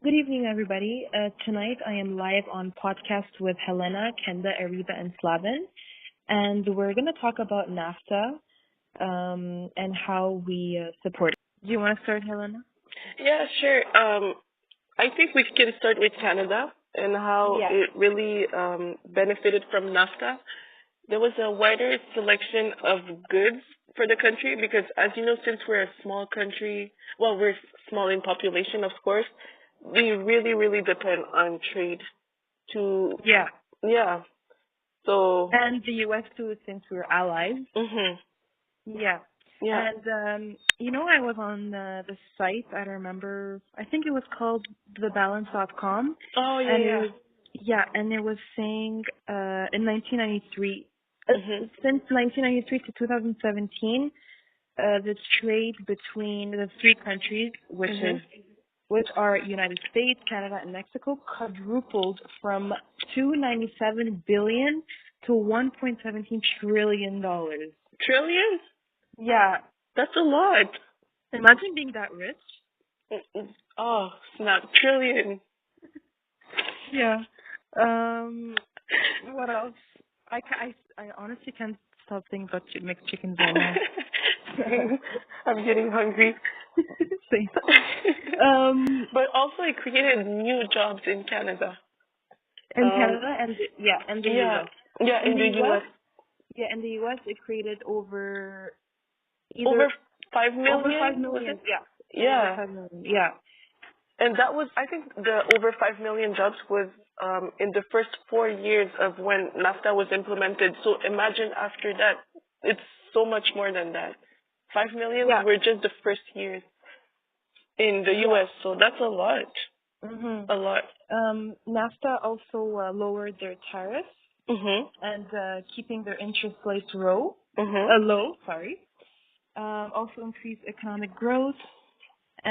Good evening, everybody. Tonight I am live on podcast with Helena, Kenda, Ariba, and Slaven, and we're going to talk about NAFTA and how we support it. Do you want to start, Helena? Yeah, sure. I think we can start with Canada and how Yeah. it really benefited from NAFTA. There was a wider selection of goods for the country because, as you know, since we're a small country, well, we're small in population, of course, we really, really depend on trade to, Yeah. yeah. So, And the U.S. too, since we're allies. mhm, Yeah. yeah. And, I was on the site, I don't remember, I think it was called thebalance.com, Oh, yeah, and it yeah. was, yeah, and it was saying in 1993, Mhm, since 1993 to 2017, the trade between the three countries, mhm. which are United States, Canada, and Mexico, quadrupled from 297 billion to 1.17 trillion dollars. Trillions? Yeah, That's a lot. imagine being that rich. Oh, snap. Trillion. Yeah. What else? I honestly can't stop thinking about mixed chickens right now. Same. I'm getting hungry. Same. Um, But also it created new jobs in Canada. in Um, Canada and and the yeah, U.S. yeah, In in the the U.S., U.S. in the U.S. it created over Over either 5 over 5 million, was million. it? Yeah, over Yeah. 5 million. Yeah, And that was, I think the over 5 million jobs was in the first 4 years of when NAFTA was implemented. So imagine after that, it's so much more than that. 5 millions yeah, were just the first years in the yeah. U.S. So that's a lot. Mhm. A lot. NAFTA also lowered their tariffs Mhm. and keeping their interest rates Mhm. low. Sorry. Also increased economic growth.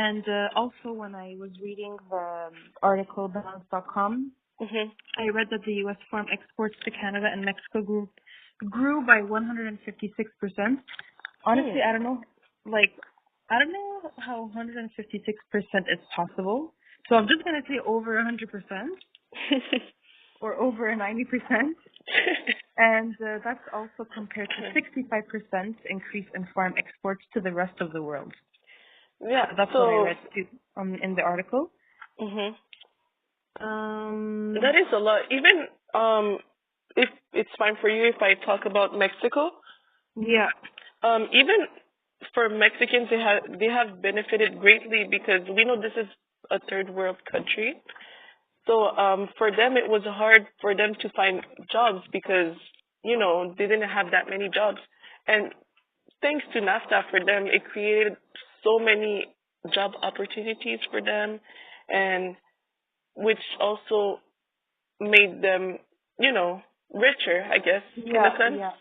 And also, when I was reading the article balance.com, Mhm. I read that the U.S. farm exports to Canada and Mexico grew by 156%. Hmm. Honestly, I don't know how 156% is possible. So I'm just gonna say over 100% or over 90%. And that's also compared to 65% increase in farm exports to the rest of the world. Yeah. That's what I So. read too in the article. Mhm. Um, That is a lot. Even if it's fine for you if I talk about Mexico, yeah, even for Mexicans, they have benefited greatly because we know this is a third world country. So for them, it was hard for them to find jobs because they didn't have that many jobs. And thanks to NAFTA, for them, it created so many job opportunities for them, and which also made them, richer, I guess, in a yeah, sense. yeah,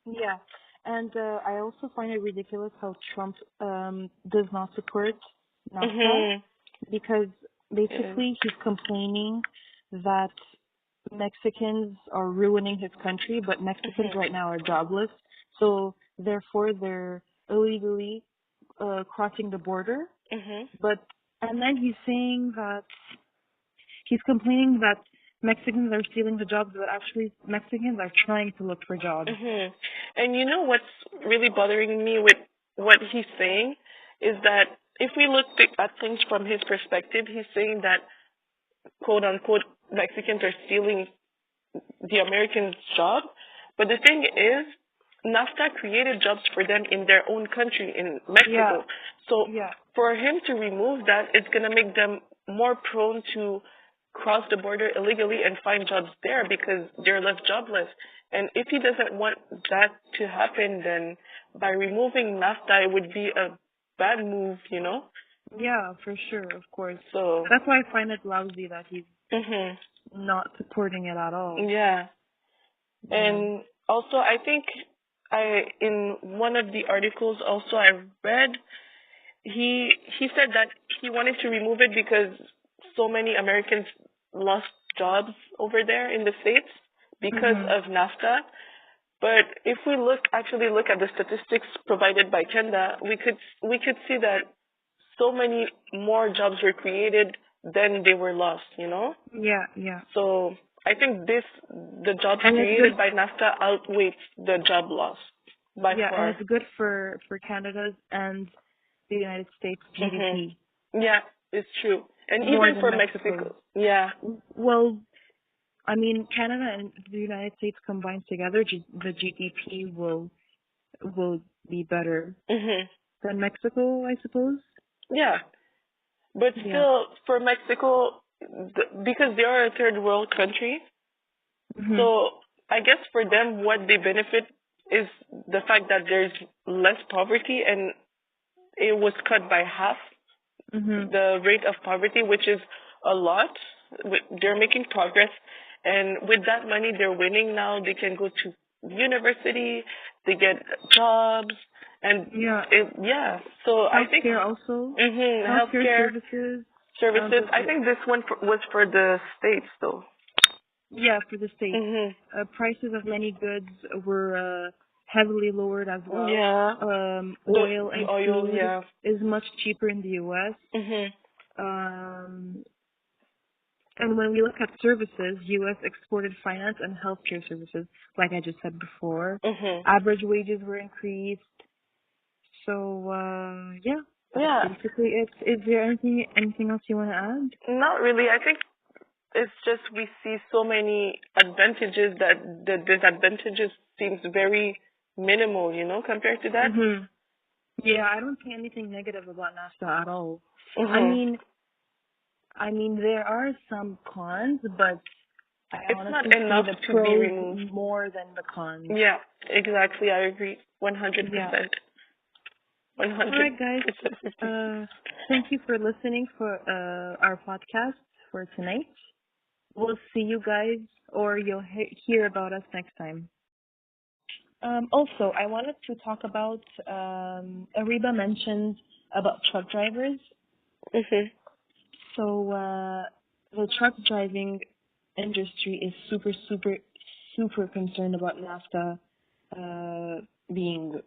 yeah. And I also find it ridiculous how Trump does not support NAFTA Mhm. because Yeah. basically he's complaining that Mexicans are ruining his country, but Mexicans Mhm. right now are jobless, so therefore they're illegally crossing the border. Mhm. But and then he's saying that he's complaining that Mexicans are stealing the jobs, but actually Mexicans are trying to look for jobs. Mhm. And you know what's really bothering me with what he's saying is that if we look at things from his perspective, he's saying that quote unquote Mexicans are stealing the Americans' job. But the thing is, NAFTA created jobs for them in their own country, in Yeah, Mexico. So yeah, for him to remove that, it's going to make them more prone to cross the border illegally and find jobs there because they're left jobless. And if he doesn't want that to happen, then by removing NAFTA, it would be a bad move. yeah, for sure, of course. So, That's why I find it lousy that he's mhm, not supporting it at all. yeah. Yeah. And also, I think in one of the articles also I read, he said that he wanted to remove it because so many Americans lost jobs over there in the States because Mhm. of NAFTA. But if we actually look at the statistics provided by Kenda, we could see that so many more jobs were created then they were lost, you know? Yeah, yeah. So I think the jobs And it's created good. by NAFTA outweighs the job loss by Yeah, and far. it's good for Canada's and the United States Mhm. GDP Yeah, it's true. And more even than for Mexico's. Mexico. Yeah. Well, I mean, Canada and the United States combined together, the GDP will be better Mhm. than Mexico, I suppose. Yeah. But Yeah. still, for Mexico, because they are a third world country, Mhm. so I guess for them, what they benefit is the fact that there's less poverty, and it was cut by half Mhm. the rate of poverty, which is a lot. They're making progress, and with that money they're winning now, they can go to university, they get jobs, and Yeah. yeah. So I think Healthcare also. Healthcare healthcare services. services. I think this one was for the states, though. Yeah, for the states. Mhm. Prices of many goods were heavily lowered as well. Yeah. Oil The and oil. food Yeah. is much cheaper in the U.S. Mhm. Um, and when we look at services, U.S. exported finance and healthcare services, like I just said before. Mhm. Average wages were increased. So yeah, that's Yeah. basically it. Is there anything else you want to add? Not really. I think it's just we see so many advantages that the disadvantages seems very minimal, compared to that. Mhm. Yeah, I don't see anything negative about NAFTA at all. I Mhm. mean, there are some cons, but I It's not honestly see enough the to be pros removed. more than the cons. Yeah, exactly. I agree. Yeah. 100%. All right, guys. 100%. Thank you for listening for our podcast for tonight. We'll see you guys, or you'll hear about us next time. Also, I wanted to talk about Ariba mentioned about truck drivers. Mhm. So the truck driving industry is super, super, super concerned about NAFTA being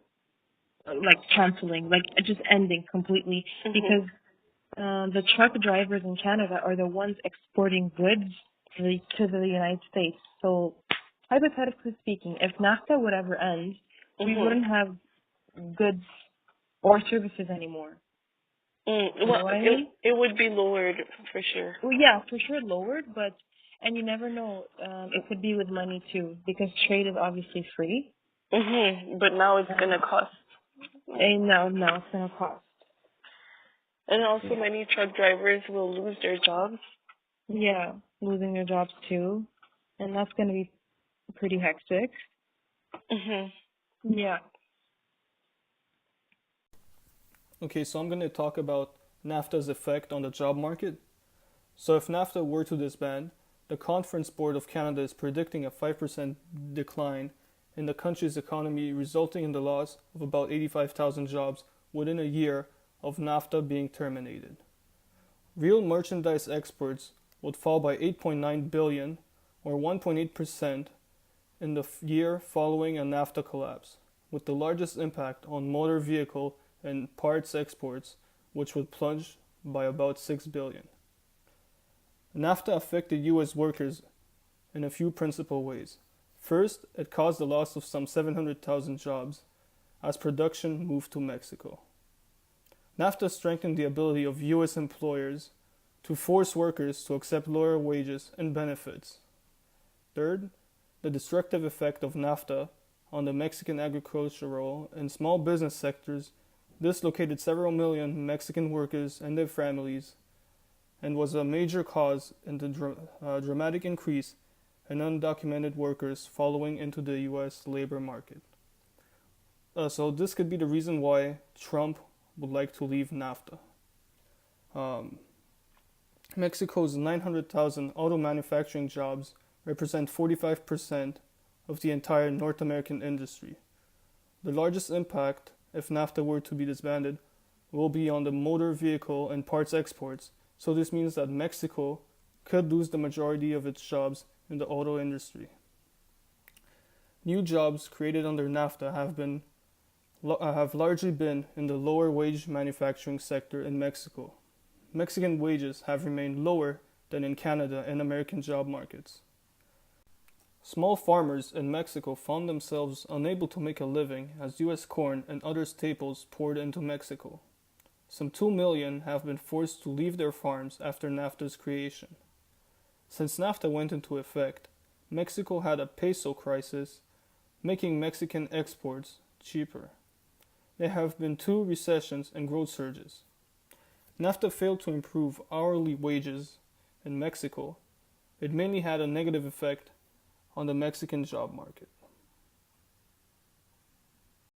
like canceling, like just ending completely, Mhm. because the truck drivers in Canada are the ones exporting goods to the United States. So hypothetically speaking, if NAFTA would ever end, we Mhm. wouldn't have goods or services anymore. You know Well, what I it mean? it would be lowered for sure. Well, yeah, for sure lowered, and you never know. It could be with money too, because trade is obviously free. Mhm. But now it's Um, gonna cost. and no, it's gonna cost. And also, Yeah, many truck drivers will lose their jobs. yeah, losing their jobs too, and that's gonna be pretty hectic. Mhm. Yeah. Okay, so I'm going to talk about NAFTA's effect on the job market. So if NAFTA were to disband, the Conference Board of Canada is predicting a 5% decline in the country's economy, resulting in the loss of about 85,000 jobs within a year of NAFTA being terminated. Real merchandise exports would fall by 8.9 billion or 1.8% in the year following a NAFTA collapse, with the largest impact on motor vehicle and parts exports, which would plunge by about 6 billion. NAFTA affected US workers in a few principal ways. First, it caused the loss of some 700,000 jobs as production moved to Mexico. NAFTA strengthened the ability of US employers to force workers to accept lower wages and benefits. Third, the destructive effect of NAFTA on the Mexican agricultural and small business sectors dislocated several million Mexican workers and their families and was a major cause in the dramatic increase in undocumented workers following into the U.S. labor market. So this could be the reason why Trump would like to leave NAFTA. Um, Mexico's 900,000 auto manufacturing jobs represent 45% of the entire North American industry. The largest impact, if NAFTA were to be disbanded, will be on the motor vehicle and parts exports, so this means that Mexico could lose the majority of its jobs in the auto industry. New jobs created under NAFTA have largely been in the lower wage manufacturing sector in Mexico. Mexican wages have remained lower than in Canada and American job markets. Small farmers in Mexico found themselves unable to make a living as U.S. corn and other staples poured into Mexico. Some 2 million have been forced to leave their farms after NAFTA's creation. Since NAFTA went into effect, Mexico had a peso crisis, making Mexican exports cheaper. There have been 2 recessions and growth surges. NAFTA failed to improve hourly wages in Mexico. It mainly had a negative effect on the Mexican job market.